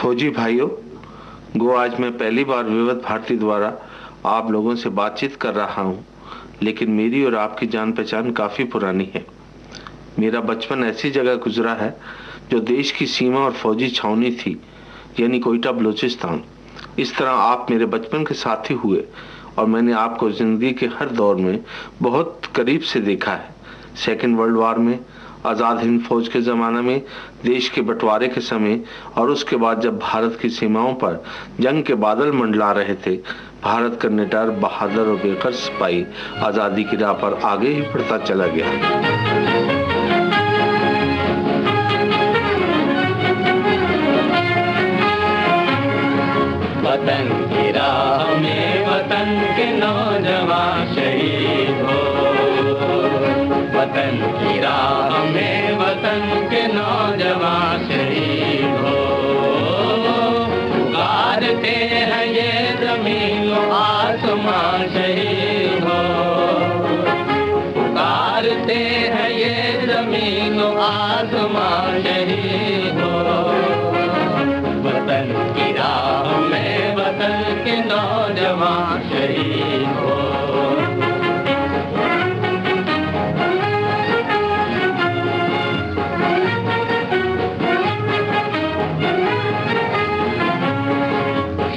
फौजी भाइयों, गो आज मैं पहली बार विविध भारती द्वारा आप लोगों से बातचीत कर रहा हूं, लेकिन मेरी और आपकी जान पहचान काफ़ी पुरानी है। मेरा बचपन ऐसी जगह गुजरा है जो देश की सीमा और फौजी छावनी थी, यानी कोयटा बलूचिस्तान। इस तरह आप मेरे बचपन के साथी हुए और मैंने आपको ज़िंदगी के हर दौर में बहुत करीब से देखा है। सेकेंड वर्ल्ड वॉर में, आज़ाद हिंद फौज के ज़माने में, देश के बंटवारे के समय और उसके बाद जब भारत की सीमाओं पर जंग के बादल मंडला रहे थे, भारत का निडर, बहादुर और बेकस सिपाही आज़ादी की राह पर आगे ही बढ़ता चला गया। वतन की राह में वतन के नौजवान शहीद हो, वतन की राह में वतन के नौजवान शहीद हो। पुकारते हैं ये जमीन आसमां शहीद हो, पुकारते हैं ये जमीन आसमां शहीद हो। वतन की राह में वतन के नौजवान शहीद हो।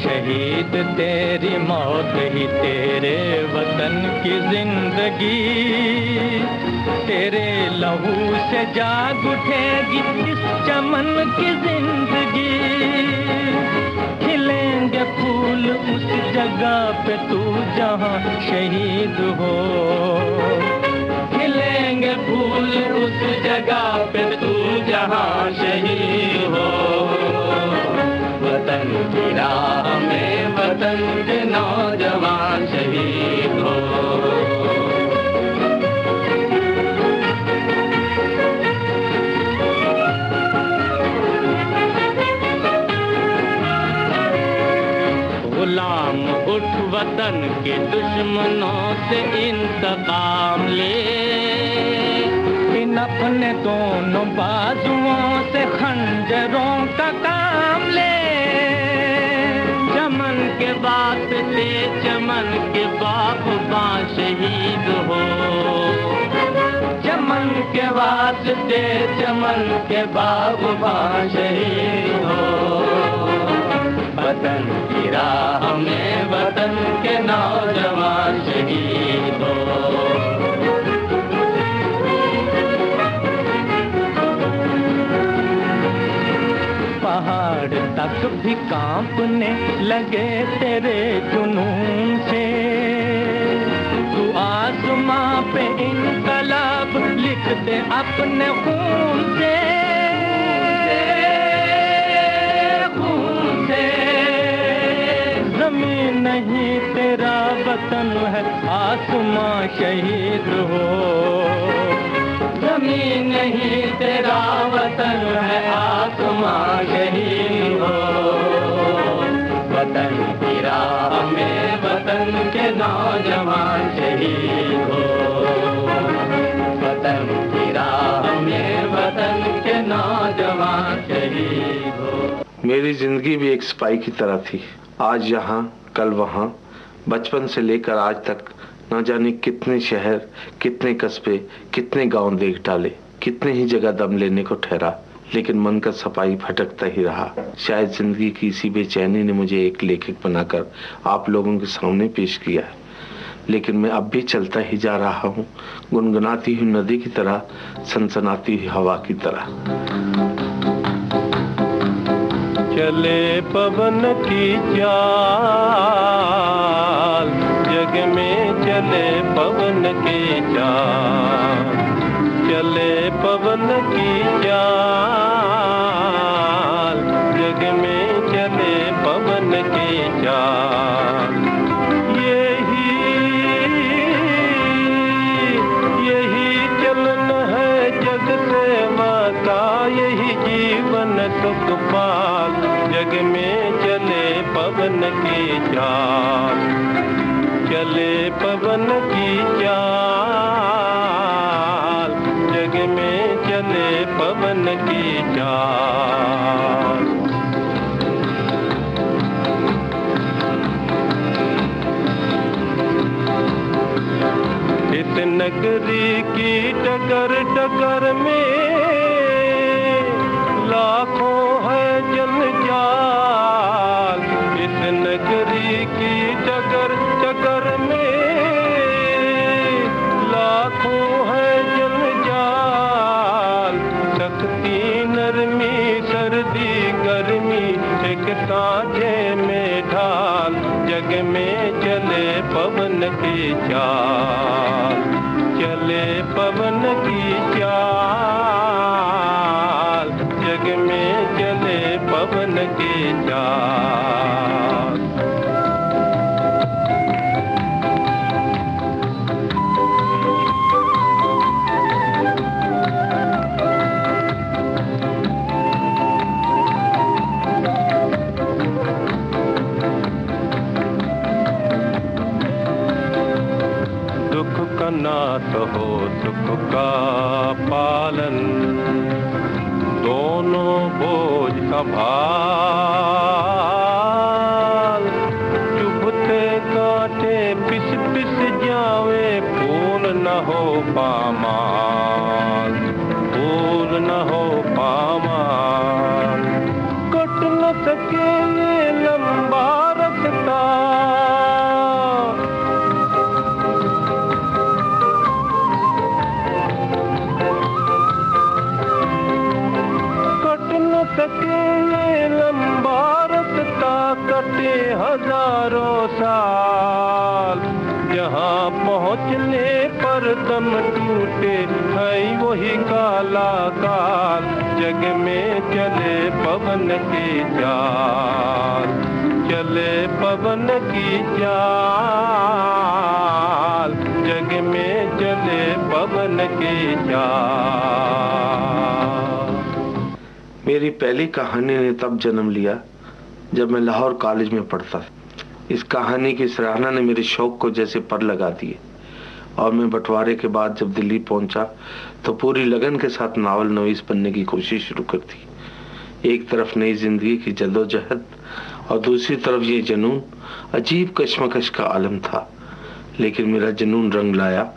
शहीद तेरी मौत ही तेरे वतन की जिंदगी, तेरे लहू से जाग उठेगी इस चमन की जिंदगी। खिलेंगे फूल उस जगह पे तू जहां शहीद हो, खिलेंगे फूल उस जगह पे तू जहां शहीद हो। वतन की राह में वतन के नौजवान शहीद हो। गुलाम उठ वतन के दुश्मनों से इंतकाम ले, इन अपने दोनों बाजुओं से खंजरों का काम ले। चमन के वास्ते चमन के बागबां शहीद हो, चमन के वास्ते चमन के बागबां शहीद हो। वतन की राह में वतन के नौजवान शहीद हो। पहाड़ तक भी कांपने लगे तेरे जुनून से, तू आसमां पे इनकलाब लिख दे अपने खून से। जमीन नहीं तेरा वतन है आसमां शहीद हो, जमीन नहीं तेरा वतन है आसमां शहीद हो। वतन की राह में वतन के नौजवान शहीद हो, वतन की राह में वतन के नौजवान शहीद हो। मेरी जिंदगी भी एक सिपाही की तरह थी, आज यहाँ कल वहाँ। बचपन से लेकर आज तक न जाने कितने शहर, कितने कस्बे, कितने गांव देख डाले, कितने ही जगह दम लेने को ठहरा, लेकिन मन का सफाई भटकता ही रहा। शायद जिंदगी की इसी बेचैनी ने मुझे एक लेखक बनाकर आप लोगों के सामने पेश किया है, लेकिन मैं अब भी चलता ही जा रहा हूँ, गुनगुनाती हुई नदी की तरह, सनसनाती हुई हवा की तरह। चले पवन की चाल, जग में चले पवन की चाल, चले पवन की चाल, जग में चले पवन की चाल। यही चलन है जग सेवा का, यही जीवन सुख पाल, जग में चले पवन की चाल, चले पवन की चाल, जग में चले पवन की चाल। नगरी की डगर डगर में लाखों है जंजाल। इस नगरी की डगर डगर में लाखों है जंजाल। सख्ती नरमी सर्दी गर्मी एक सांझे में ढाल। जग में चले पवन की चाल, चले पवन की चाल। जग में चले पवन की चाल। नाथ हो सुख का पालन, दोनों बोझ संभाल। चुभते कांटे पिस पिस जावे, फूल न हो पामाल, फूल न हो पामाल। कट न सके ये लंबा रास्ता, सके ये लंबा रास्ता। कटे हजारों साल, जहाँ पहुँचने पर दम टूटे है वही काला काल। जग में चले पवन की चाल, चले पवन की चाल। जग में चले पवन की चाल। मेरी पहली कहानी ने तब जन्म लिया जब मैं लाहौर कॉलेज में पढ़ता था। इस कहानी की सराहना ने मेरे शौक को जैसे पर लगा दिए और मैं बंटवारे के बाद जब दिल्ली पहुंचा तो पूरी लगन के साथ नावल नवीस बनने की कोशिश शुरू कर दी। एक तरफ नई जिंदगी की जद्दोजहद और दूसरी तरफ ये जुनून, अजीब कश्मकश का आलम था। लेकिन मेरा जुनून रंग लाया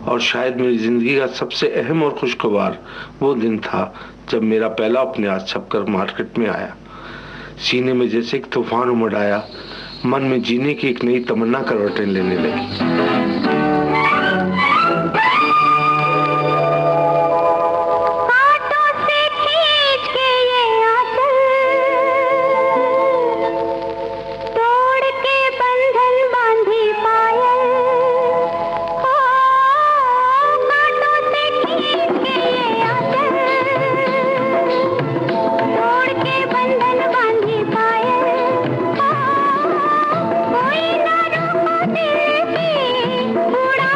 और शायद मेरी जिंदगी का सबसे अहम और खुशगवार वो दिन था जब मेरा पहला उपन्यास छपकर मार्केट में आया। सीने में जैसे एक तूफान उमड़ आया, मन में जीने की एक नई तमन्ना करवटें लेने लगी। उड़ा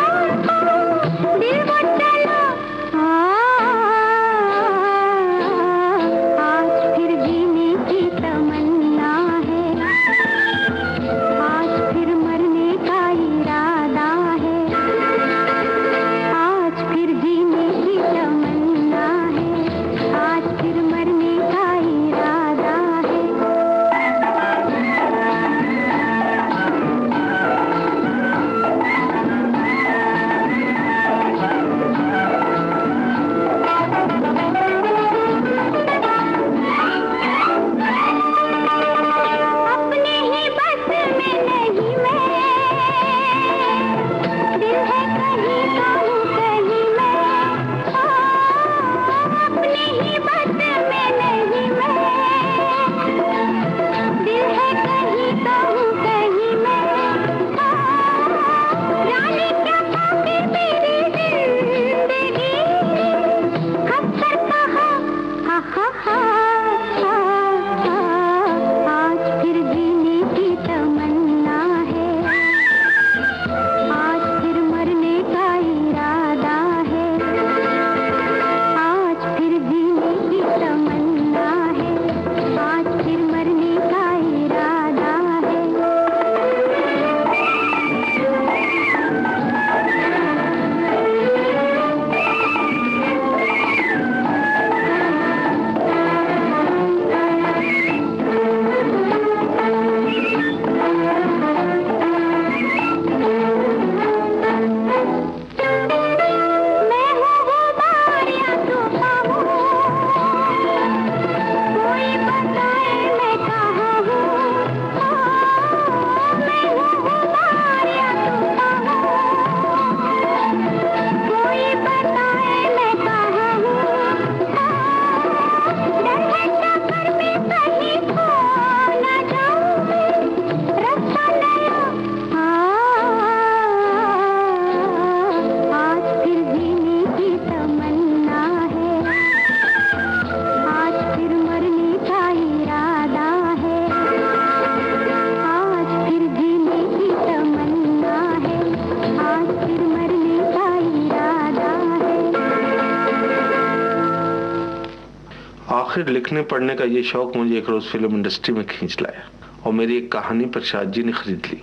आखिर लिखने पढ़ने का ये शौक मुझे एक रोज फिल्म इंडस्ट्री में खींच लाया और मेरी एक कहानी प्रसाद जी ने खरीद ली,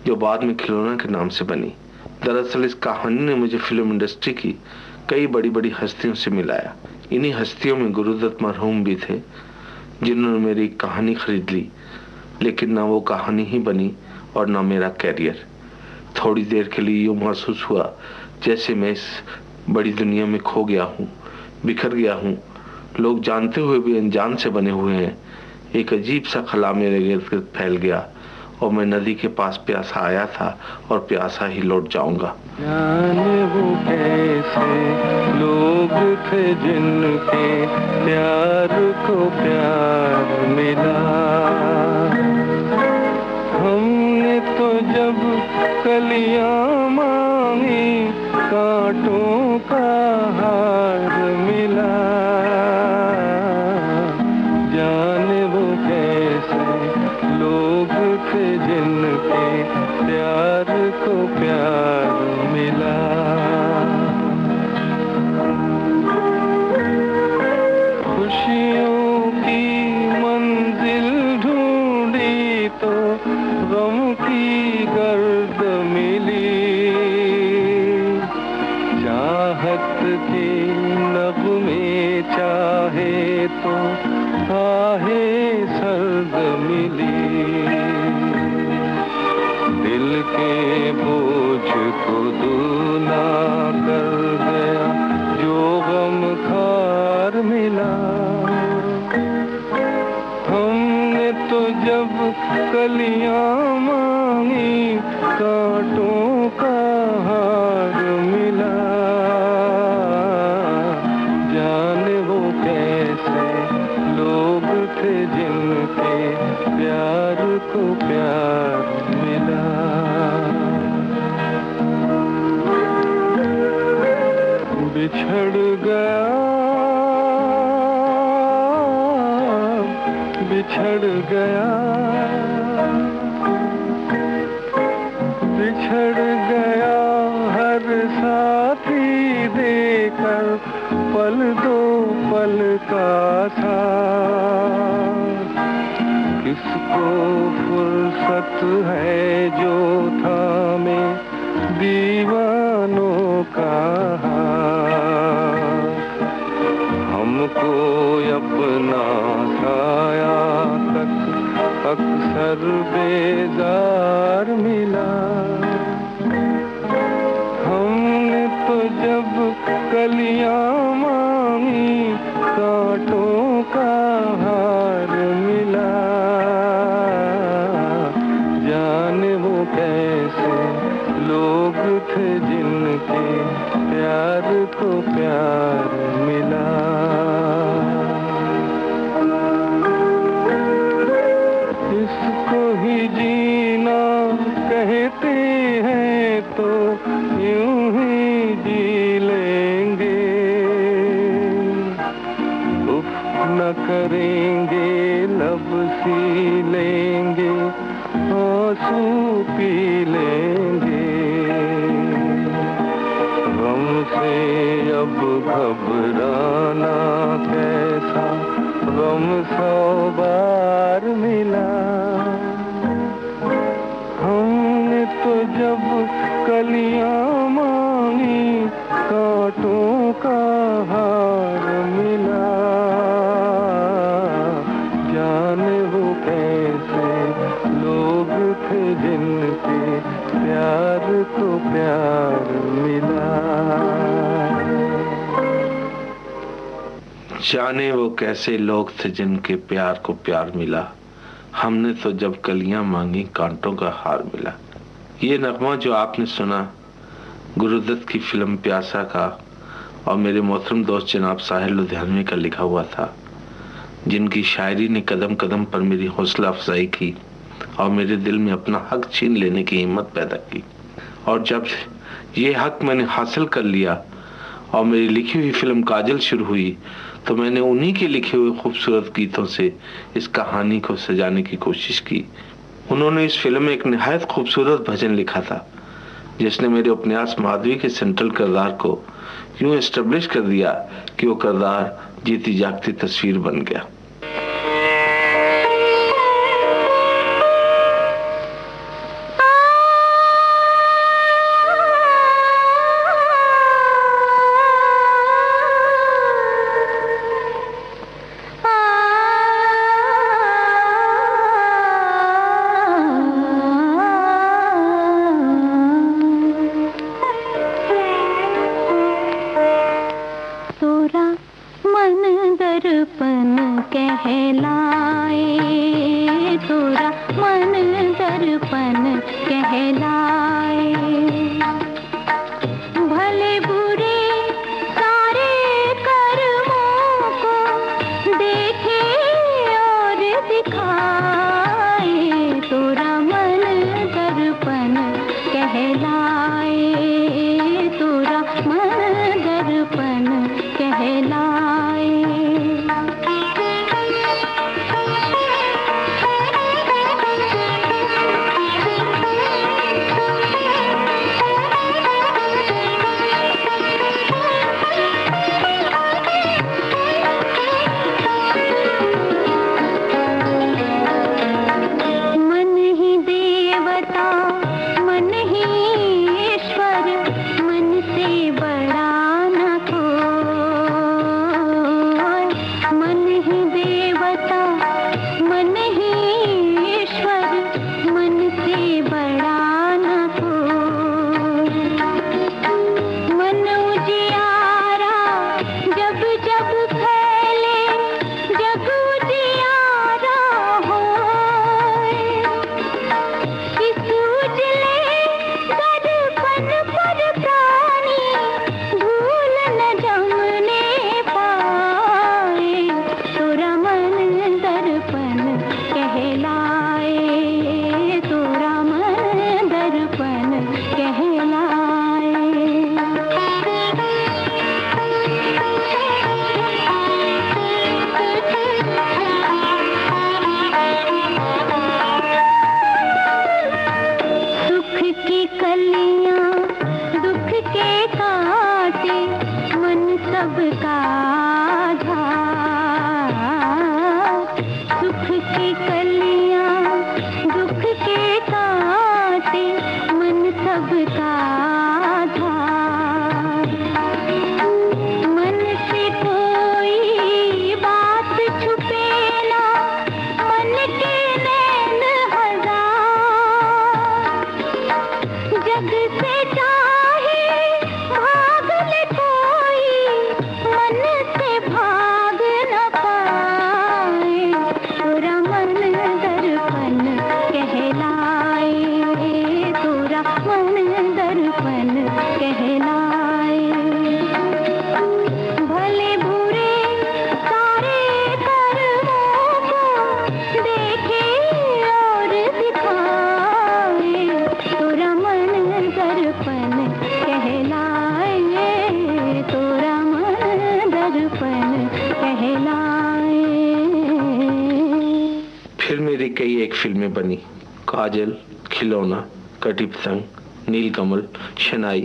जो बाद में खिलौना के नाम से बनी। दरअसल इस कहानी ने मुझे फिल्म इंडस्ट्री की कई बड़ी बड़ी हस्तियों से मिलाया। इन्हीं हस्तियों में गुरुदत्त मरहूम भी थे, जिन्होंने मेरी कहानी खरीद ली, लेकिन ना वो कहानी ही बनी और ना मेरा कैरियर। थोड़ी देर के लिए यूँ महसूस हुआ जैसे मैं इस बड़ी दुनिया में खो गया हूँ, बिखर गया हूँ। लोग जानते हुए भी अनजान से बने हुए हैं। एक अजीब सा खला मेरे गिर्द गिर्द फैल गया और मैं नदी के पास प्यासा आया था और प्यासा ही लौट जाऊंगा। जाने वो कैसे लोग थे जिनके प्यार को प्यार मिला। हमने तो जब कलियां मांगी कांटों का हार मिला। जाने वो कैसे लोग थे जिनके प्यार को प्यार मिला। खुशियों की मंजिल ढूंढी तो गम की गर्द मिली। चाहत के नगमे चाहे तो आहे सर्द मिली। दिल के बोझ को दूना कर गया जो गम खार मिला। हमने तो जब कलियां मांगी कांटों का हार मिला। जाने वो कैसे लोग थे जिनके प्यार को प्यार मिला। बिछड़ गया बिछड़ गया बिछड़ गया हर साथी देकर पल दो पल का था। किसको फुर्सत है जो थामे दीवानों का हाथ। हमको अपना साया तक अक्सर बेजार मिला। हमने तो जब कलियां मांगी कांटों का हार मिला। जाने वो कैसे लोग थे जिनके प्यार को प्यार मिला। इसको ही जीना कहते हैं तो यूं ही जी लेंगे। उफ न करेंगे लब सी लेंगे आंसू पी लेंगे। गम से अब घबराना कैसा गम 100 बार मिला। हमने तो जब कलियां मांगी कांटों का हार मिला। जाने वो कैसे लोग थे जिनके प्यार को प्यार मिला। जाने वो कैसे लोग थे जिनके प्यार को प्यार मिला। हमने तो जब कलियां मांगी कांटों का हार मिला। ये नगमा जो आपने सुना गुरुदत्त की फिल्म प्यासा का और मेरे मोहतरम दोस्त जनाब साहिल लुधियानवी का लिखा हुआ था, जिनकी शायरी ने कदम कदम पर मेरी हौसला अफजाई की और मेरे दिल में अपना हक छीन लेने की हिम्मत पैदा की। और जब ये हक मैंने हासिल कर लिया और मेरी लिखी हुई फिल्म काजल शुरू हुई, तो मैंने उन्हीं के लिखे हुए खूबसूरत गीतों से इस कहानी को सजाने की कोशिश की। उन्होंने इस फिल्म में एक निहायत खूबसूरत भजन लिखा था, जिसने मेरे उपन्यास माधवी के सेंट्रल किरदार को यूं एस्टेब्लिश कर दिया कि वो किरदार जीती जागती तस्वीर बन गया। फिर मेरी कई एक फिल्में बनी, काजल, खिलौना, कटी पतंग, नीलकमल, शनाई,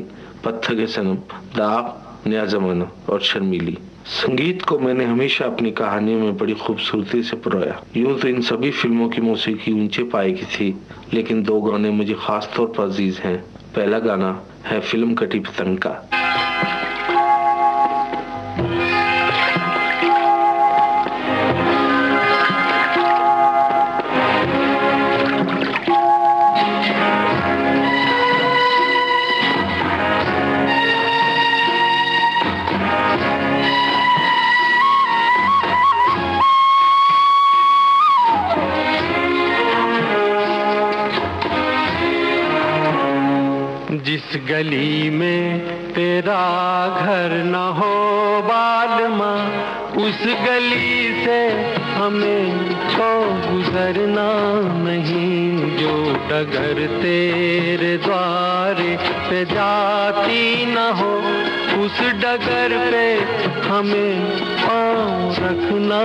पत्थर के सनम, दाग, नया जमाना और शर्मीली। संगीत को मैंने हमेशा अपनी कहानियों में बड़ी खूबसूरती से पिरोया। यूं तो इन सभी फिल्मों की मौसीकी ऊंचे पाए की थी, लेकिन दो गाने मुझे खास तौर पर अजीज हैं। पहला गाना है फिल्म कटी पतंग का। जिस गली में तेरा घर न हो बालमा, उस गली से हमें तो गुजरना नहीं। जो डगर तेरे द्वारे पे जाती न हो, उस डगर पे हमें पाँव रखना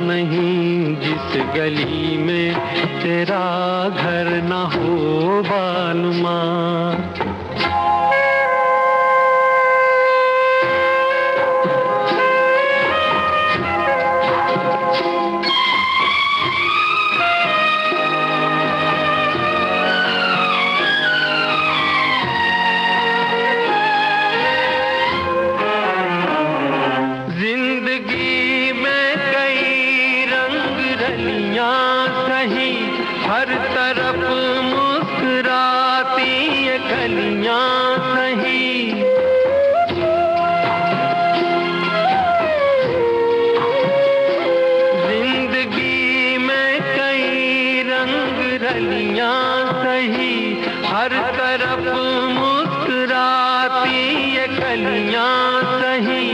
नहीं। जिस गली में तेरा घर न हो बालमा। तरफ मुस्कुराती ये कलियां सही,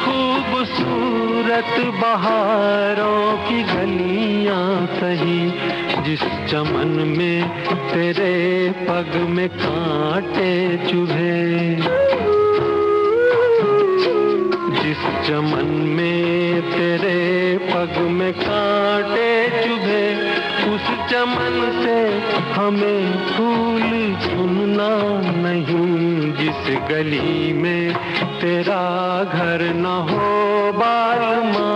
खूबसूरत बहारों की गलियां सही, जिस चमन में तेरे पग में कांटे चुभे, जिस चमन में तेरे पग में कांटे चुभे, उस चमन से हमें फूल चुनना नहीं, जिस गली में तेरा घर न हो बालमा।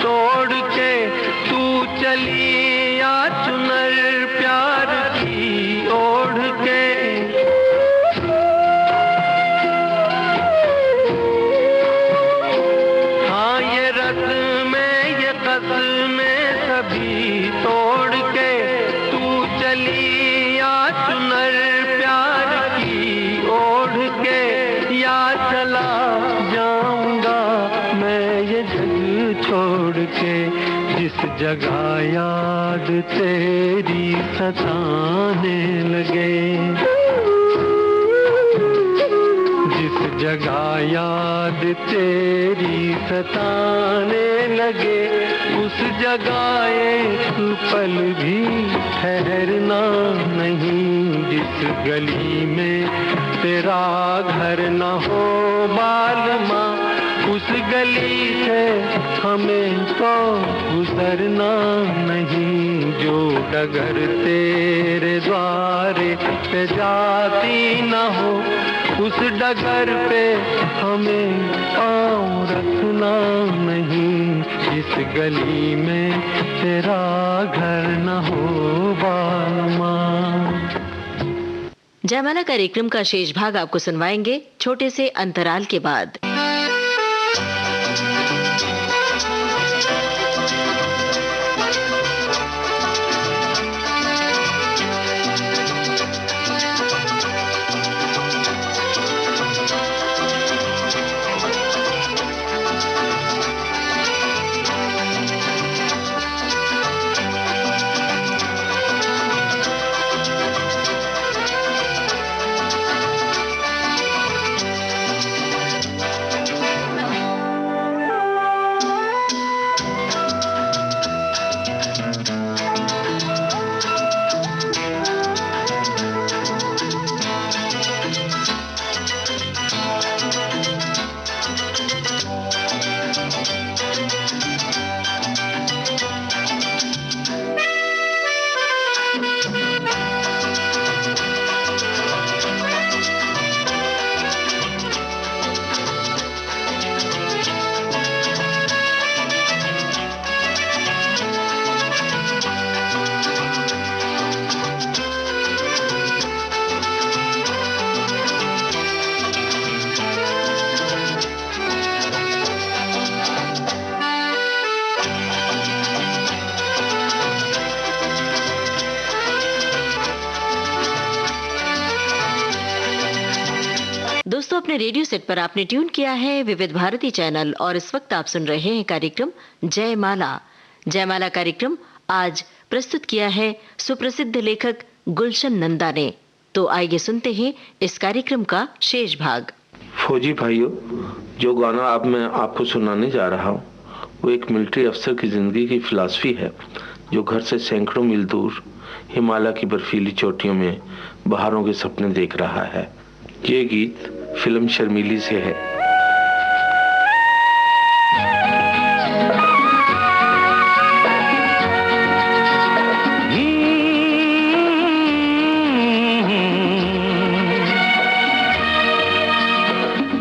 तोड़ के तू चली या चुनर प्यार की ओढ़ के, हाँ ये रस्में ये कस्में सभी तोड़ के तू चली या चुनर प्यार की ओढ़ के, या चला जाऊंगा मैं ये जग छोड़ के, जिस जगह याद तेरी सताने लगे, जिस जगह याद तेरी सताने लगे, उस जगह एक पल भी ठहरना नहीं, जिस गली में तेरा घर न हो बालमा, उस गली से हमें तो गुजरना नहीं, जो डगर तेरे द्वारे पे जाती न हो, उस डगर पे हमें पाँव रखना नहीं, जिस गली में तेरा घर न हो बालमा। जयमाला कार्यक्रम का शेष भाग आपको सुनवाएंगे छोटे से अंतराल के बाद। दोस्तों, अपने रेडियो सेट पर आपने ट्यून किया है विविध भारती चैनल और इस वक्त आप सुन रहे हैं कार्यक्रम जयमाला। जयमाला कार्यक्रम आज प्रस्तुत किया है सुप्रसिद्ध लेखक गुलशन नंदा ने। तो आइए सुनते हैं इस कार्यक्रम का शेष भाग। फौजी भाइयों, जो गाना अब मैं आपको सुनाने जा रहा हूँ वो एक मिलिट्री अफसर की जिंदगी की फिलॉसफी है, जो घर से सैकड़ों मील दूर हिमालय की बर्फीली चोटियों में बहारों के सपने देख रहा है। ये गीत फिल्म शर्मीली से है।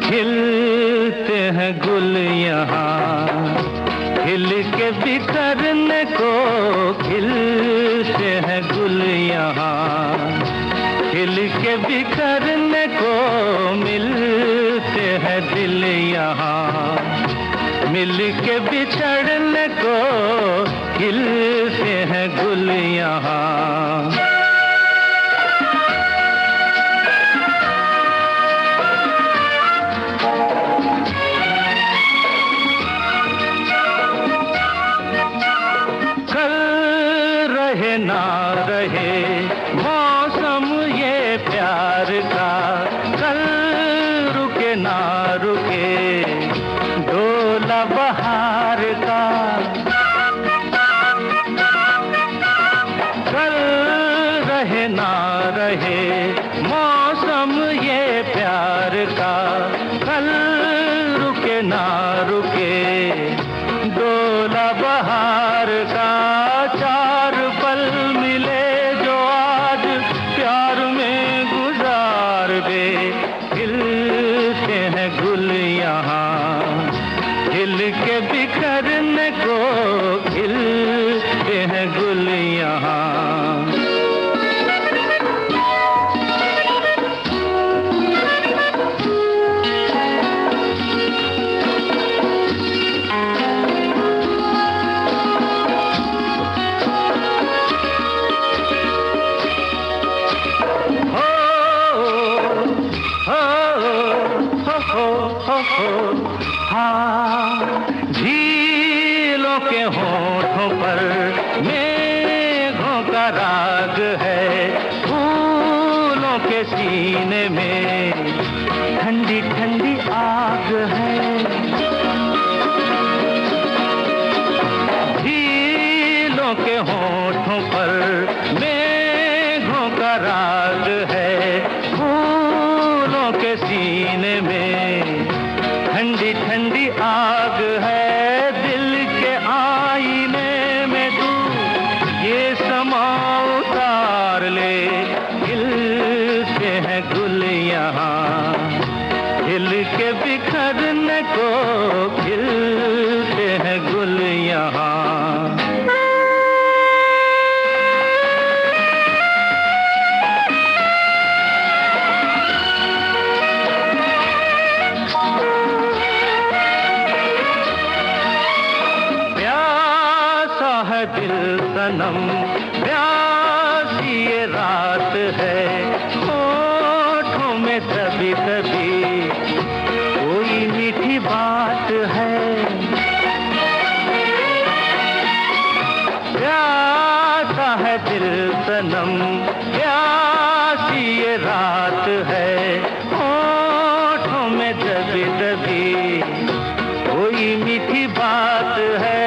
खिलते हैं गुल यहाँ, खिल के बिखरने को, खिलते हैं गुल यहाँ, खिल के बिखरने को, मिलते हैं दिल यहाँ, मिल के बिछड़ने को खिलते हैं गुल यहाँ। ना रहे मौसम ये प्यार का, कल रुके ना रुके डोला बहार का, कल रहे ना रहे मौसम ये प्यार का, कल रुके ना रुके डोला बहार का। चार पल मिले जो आज प्यार में गुजार दे, खिलते हैं गुल यहाँ, खिल के बिखरने को खिलते हैं गुल यहाँ। झीलों के होठों पर मेघों का राग है, फूलों के सीने में ठंडी ठंडी आग है। झीलों के होठों पर मेघों का राग है, फूलों के सीने में ठंडी ठंडी आग है। दिल के आईने में तू ये समा उतार ले, खिलते हैं गुल यहाँ, खिल के बिखरने को खिलते हैं गुल यहाँ। दिल सनम प्यासी ये रात है, होठों में तभी तभी कोई मीठी बात है। प्यासा है दिल सनम प्यासी ये रात है, होठों में तभी तभी कोई मीठी बात है।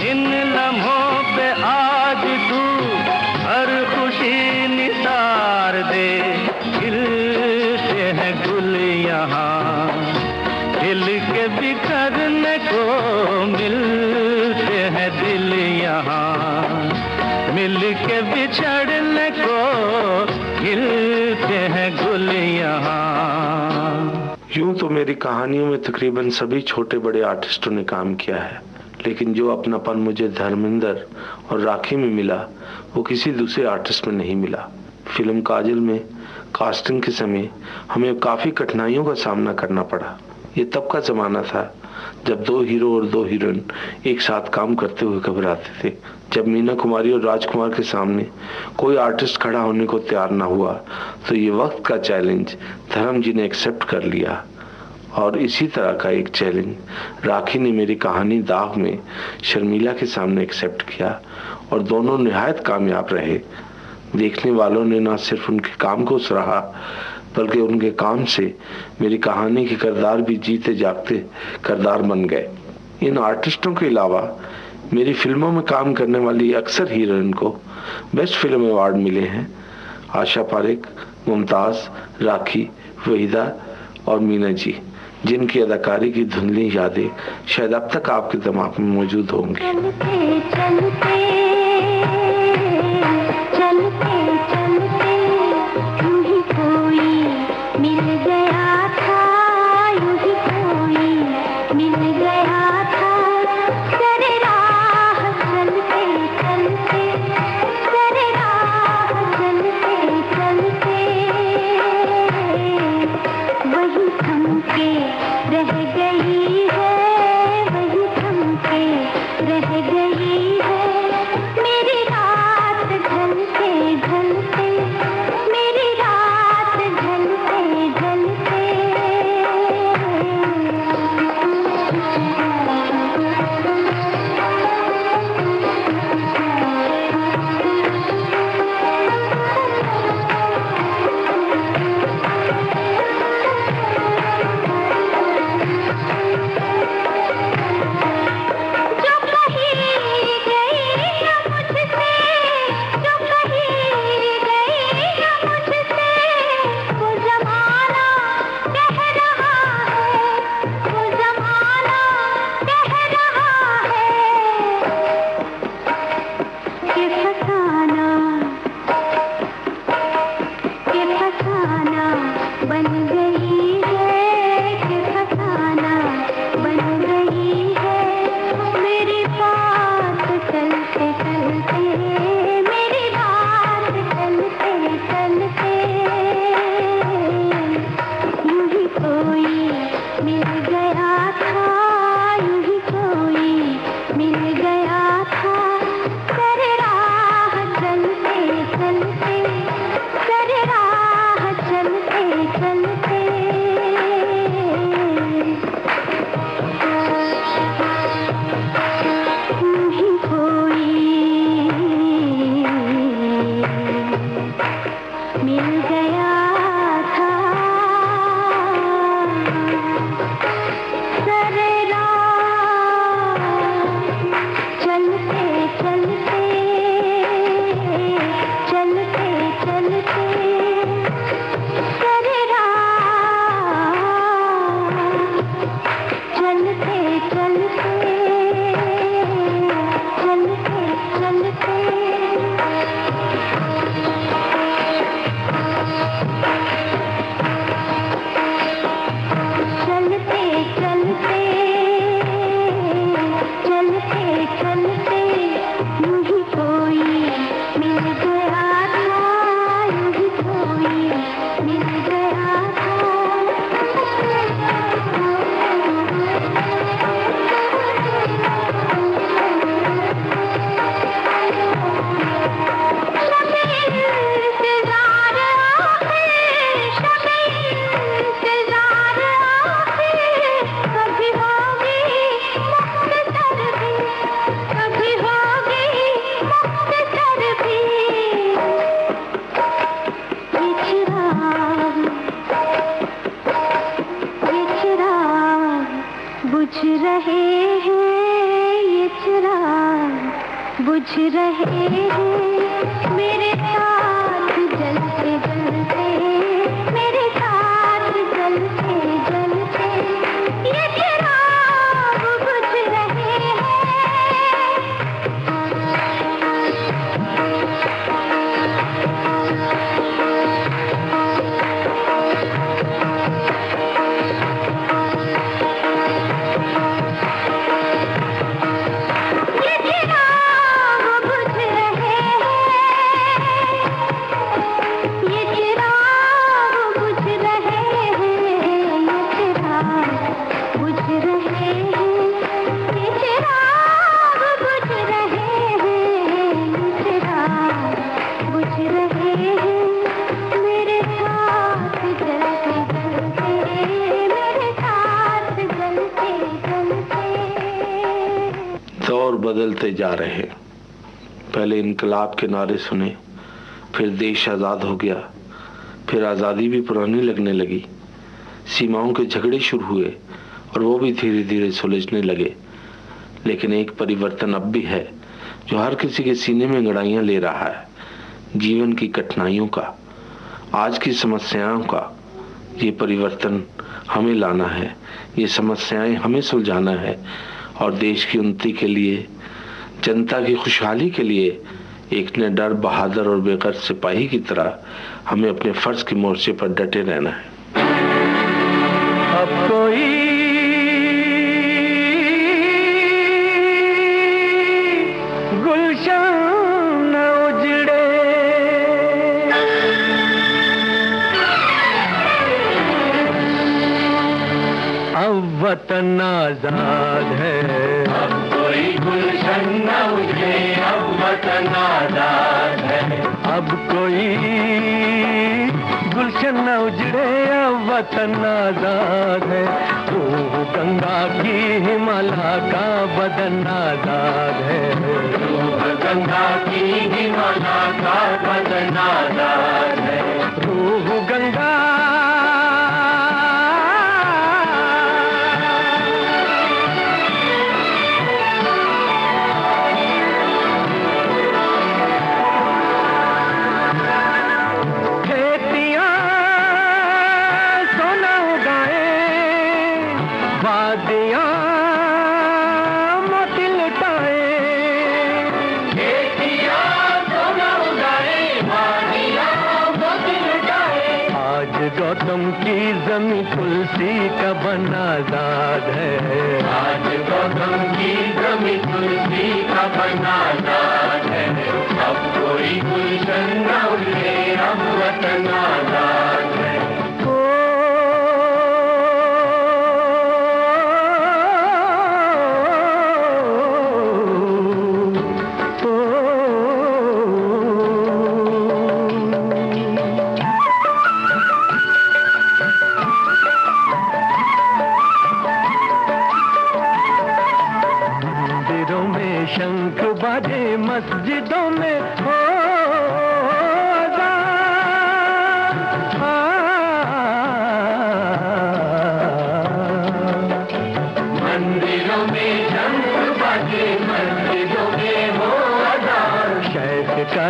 इन लम्हों पे आज तू हर खुशी निसार दे, खिलते हैं गुल यहाँ, खिल के बिखरने को मिलते हैं दिल यहाँ, मिल के बिछड़ने को खिलते हैं गुल यहाँ। यूं तो मेरी कहानियों में तकरीबन सभी छोटे बड़े आर्टिस्टों ने काम किया है, लेकिन जो अपनापन मुझे धर्मेंद्र और राखी में मिला वो किसी दूसरे आर्टिस्ट में नहीं मिला। फिल्म काजल में कास्टिंग के समय हमें काफ़ी कठिनाइयों का सामना करना पड़ा। ये तब का ज़माना था जब 2 हीरो और 2 हीरोइन एक साथ काम करते हुए घबराते थे। जब मीना कुमारी और राजकुमार के सामने कोई आर्टिस्ट खड़ा होने को तैयार ना हुआ तो ये वक्त का चैलेंज धर्म जी ने एक्सेप्ट कर लिया, और इसी तरह का एक चैलेंज राखी ने मेरी कहानी दाग में शर्मिला के सामने एक्सेप्ट किया, और दोनों निहायत कामयाब रहे। देखने वालों ने न सिर्फ उनके काम को सराहा बल्कि उनके काम से मेरी कहानी के किरदार भी जीते जागते किरदार बन गए। इन आर्टिस्टों के अलावा मेरी फिल्मों में काम करने वाली अक्सर हीरोइन को बेस्ट फिल्म अवार्ड मिले हैं। आशा पारेख, मुमताज़, राखी, वहीदा और मीना जी, जिनकी अदाकारी की धुंधली यादें शायद अब तक आपके दिमाग में मौजूद होंगी। चलते चलते चलते चलते यूं ही कोई मिल गया था, यूं ही कोई मिल गया था। तेरे राह चलते चलते, तेरे राह चलते चलते वही थम के रह गई है, वही बन गई है कि फसाना बन गई है मेरी बात चलते चलते, मेरी बात चलते चलते। यूं ही कोई मिल गया था, यूं ही कोई मिल गया था, कर राह चलते चलते, कर राह चलते चलते। यूं ही कोई मिल गया था, कर राह चलते चलते, चलते चलते, कर राह चलते चलते, चलते चलते। चलते चलते, चलते चलते, यूं ही कोई मिल गया था, यूं ही कोई मिल गया था। शब-ए इंतज़ार आखिर, शब-ए इंतज़ार आखिर, कभी होगी मुख्तसर भी, कभी होगी मुख्तसर भी। ये चिराग बुझ रहे हैं, ये चिराग बुझ रहे हैं मेरे साथ जलते जलते, मेरे साथ जलते जलते। ये चिराग बुझ रहे हैं। ये चिराग बुझ रहे बदलते जा रहे हैं। पहले इनकलाब के नारे सुने, फिर देश आज़ाद हो गया, फिर आज़ादी भी पुरानी लगने लगी। सीमाओं के झगड़े शुरू हुए और वो भी धीरे धीरे सुलझने लगे। लेकिन एक परिवर्तन अब भी है जो हर किसी के सीने में अंगड़ाइयां ले रहा है, जीवन की कठिनाइयों का, आज की समस्याओं का। ये परिवर्तन हमें लाना है, ये समस्याएं हमें सुलझाना है और देश की उन्नति के लिए, जनता की खुशहाली के लिए एक निडर, बहादुर और बेगैरत सिपाही की तरह हमें अपने फर्ज के मोर्चे पर डटे रहना है। अब कोई गुलशन न उजड़े, अब वतन आजाद है। अब कोई गुलशन न उजड़े, अब वतन आजाद है। अब कोई गुलशन न उजड़े, अब वतन आजाद है। रूह गंगा की हिमालय का बदन आजाद है। रूह गंगा की हिमालय का बदन आजाद है। रूह गंगा गौतम की जमी तुलसी का बन आजाद है। आज गौतम की जमी तुलसी का बन आजाद है। अब कोई गुलशन न उड़े, अब वतन आजाद है। शंख बाजे मस्जिदों में हो मंदिरों में शंख बाजे, मस्जिदों में हो अज़ान। शेख का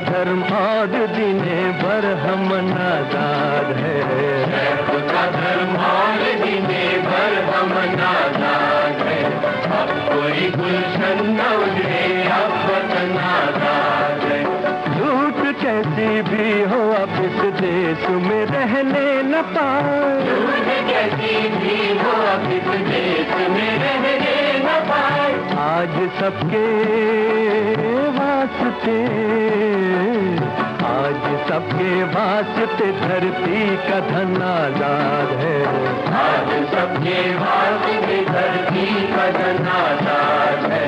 धर्म और दिने भर हम आजाद है। शेख का धर्म और दिने भर हम आजाद है। अब कोई गुलशन न उजड़े, अब वतन आजाद है। झूठ कैसी भी हो अब इस देश में रहने न पाए। झूठ कैसी भी हो अब इस देश में रहने न पाए। आज सबके वास्ते धरती का धन आजाद है। आज सबके वास्ते धरती का धन आजाद है।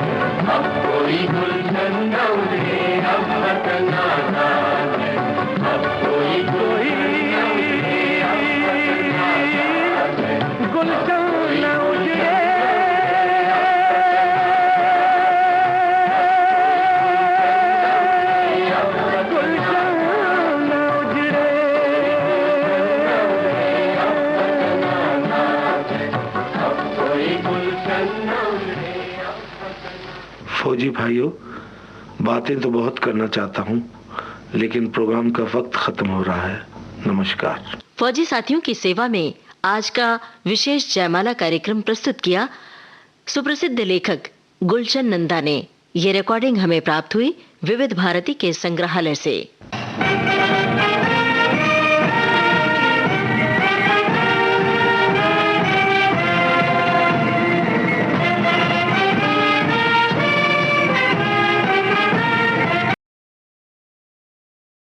अब कोई गुलशन न उड़े, अब वतन आजाद है। अब कोई गुलशन न उजड़े, फौजी भाइयों, बातें तो बहुत करना चाहता हूँ, लेकिन प्रोग्राम का वक्त खत्म हो रहा है। नमस्कार। फौजी साथियों की सेवा में आज का विशेष जयमाला कार्यक्रम प्रस्तुत किया सुप्रसिद्ध लेखक गुलशन नंदा ने। ये रिकॉर्डिंग हमें प्राप्त हुई विविध भारती के संग्रहालय से।